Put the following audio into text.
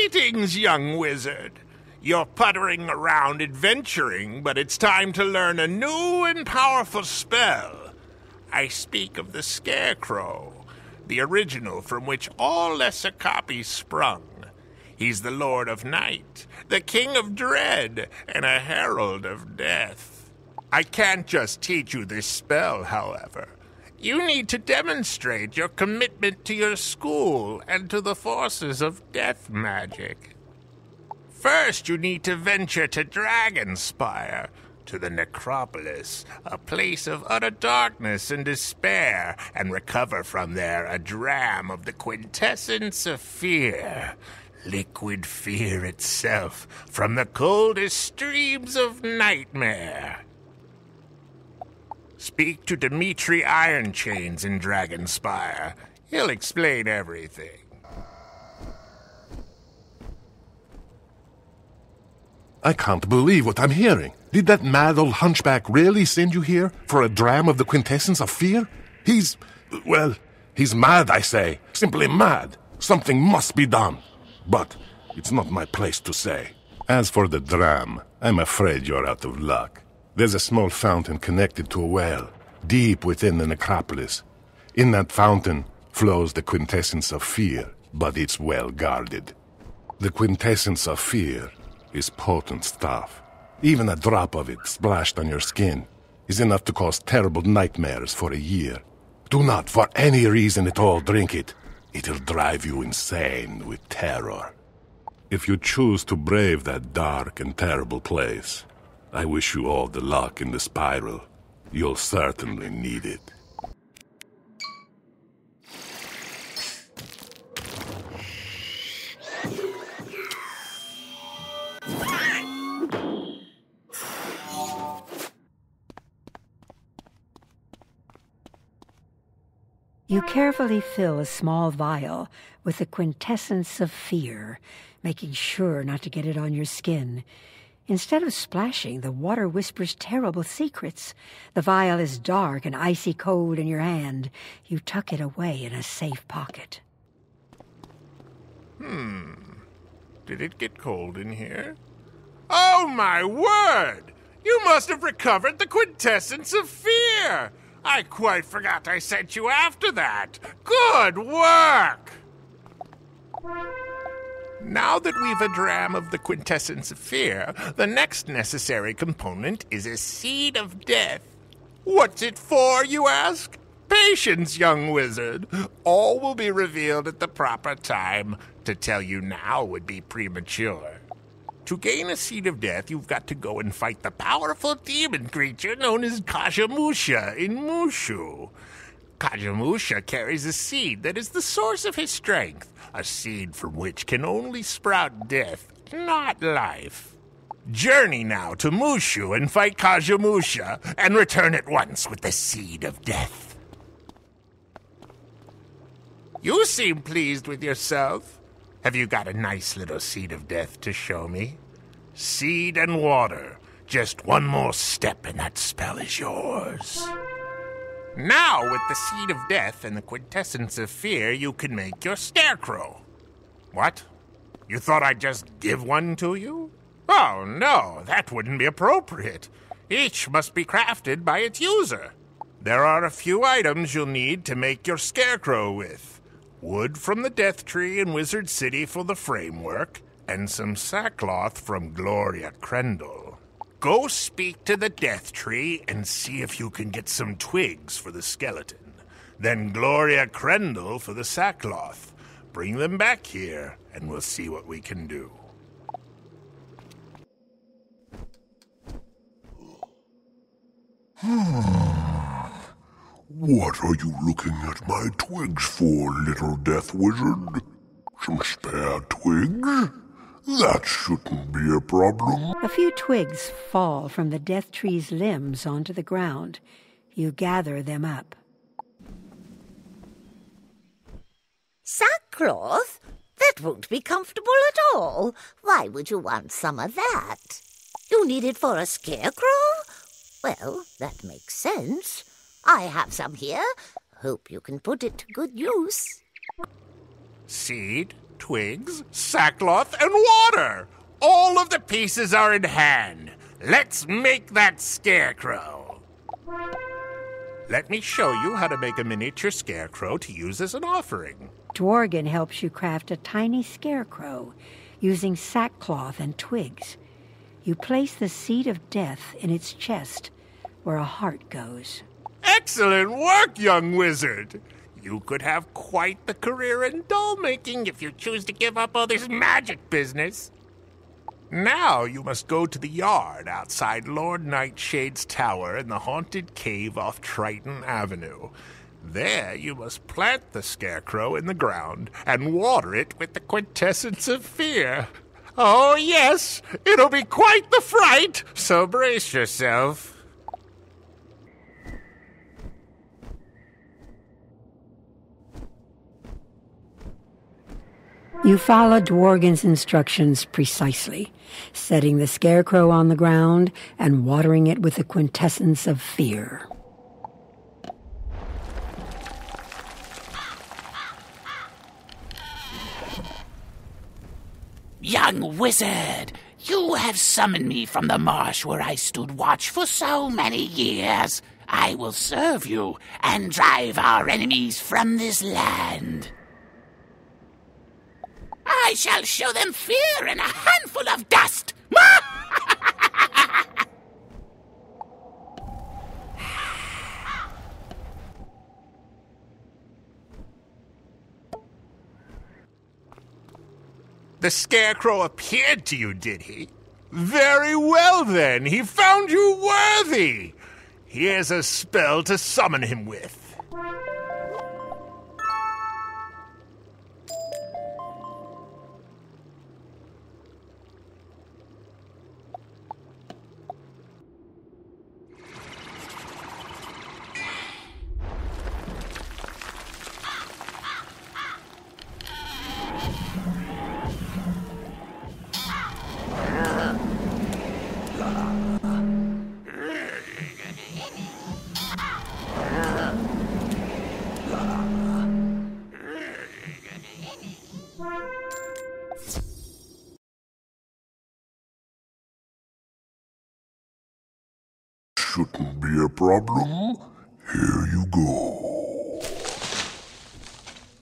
Greetings, young wizard. You're puttering around adventuring, but it's time to learn a new and powerful spell. I speak of the Scarecrow, the original from which all lesser copies sprung. He's the Lord of Night, the King of Dread, and a Herald of Death. I can't just teach you this spell, however. You need to demonstrate your commitment to your school and to the forces of death magic. First, you need to venture to Dragonspire, to the Necropolis, a place of utter darkness and despair, and recover from there a dram of the Quintessence of Fear, liquid fear itself, from the coldest streams of nightmare. Speak to Dimitri Ironchains in Dragonspire. He'll explain everything. I can't believe what I'm hearing. Did that mad old hunchback really send you here for a dram of the Quintessence of Fear? He's mad, I say. Simply mad. Something must be done. But it's not my place to say. As for the dram, I'm afraid you're out of luck. There's a small fountain connected to a well, deep within the necropolis. In that fountain flows the Quintessence of Fear, but it's well guarded. The Quintessence of Fear is potent stuff. Even a drop of it splashed on your skin is enough to cause terrible nightmares for a year. Do not, for any reason at all, drink it. It'll drive you insane with terror. If you choose to brave that dark and terrible place, I wish you all the luck in the spiral. You'll certainly need it. You carefully fill a small vial with the Quintessence of Fear, making sure not to get it on your skin. Instead of splashing, the water whispers terrible secrets. The vial is dark and icy cold in your hand. You tuck it away in a safe pocket. Did it get cold in here? Oh, my word! You must have recovered the Quintessence of Fear! I quite forgot I sent you after that. Good work! Now that we've a dram of the Quintessence of Fear, the next necessary component is a seed of death. What's it for, you ask? Patience, young wizard. All will be revealed at the proper time. To tell you now would be premature. To gain a seed of death, you've got to go and fight the powerful demon creature known as Kajamusha in Mushu. Kajamusha carries a seed that is the source of his strength, a seed from which can only sprout death, not life. Journey now to Mushu and fight Kajamusha, and return at once with the seed of death. You seem pleased with yourself. Have you got a nice little seed of death to show me? Seed and water. Just one more step and that spell is yours. Now, with the seed of death and the Quintessence of Fear, you can make your Scarecrow. What? You thought I'd just give one to you? Oh, no, that wouldn't be appropriate. Each must be crafted by its user. There are a few items you'll need to make your Scarecrow with. Wood from the Death Tree in Wizard City for the framework, and some sackcloth from Gloria Crendel. Go speak to the Death Tree and see if you can get some twigs for the skeleton. Then Gloria Crendel for the sackcloth. Bring them back here, and we'll see what we can do. What are you looking at my twigs for, little death wizard? Some spare twigs? That shouldn't be a problem. A few twigs fall from the death tree's limbs onto the ground. You gather them up. Sackcloth? That won't be comfortable at all. Why would you want some of that? You need it for a scarecrow? Well, that makes sense. I have some here. Hope you can put it to good use. Seed, twigs, sackcloth, and water. All of the pieces are in hand. Let's make that scarecrow. Let me show you how to make a miniature scarecrow to use as an offering. Dworgen helps you craft a tiny scarecrow using sackcloth and twigs. You place the seed of death in its chest, where a heart goes. Excellent work, young wizard! You could have quite the career in doll-making if you choose to give up all this magic business. Now you must go to the yard outside Lord Nightshade's tower in the haunted cave off Triton Avenue. There you must plant the scarecrow in the ground and water it with the Quintessence of Fear. Oh, yes, it'll be quite the fright, so brace yourself. You follow Dworgen's instructions precisely, setting the scarecrow on the ground and watering it with the Quintessence of Fear. Young wizard, you have summoned me from the marsh where I stood watch for so many years. I will serve you and drive our enemies from this land. I shall show them fear and a handful of dust. The scarecrow appeared to you, did he? Very well, then. He found you worthy. Here's a spell to summon him with. Shouldn't be a problem. Here you go.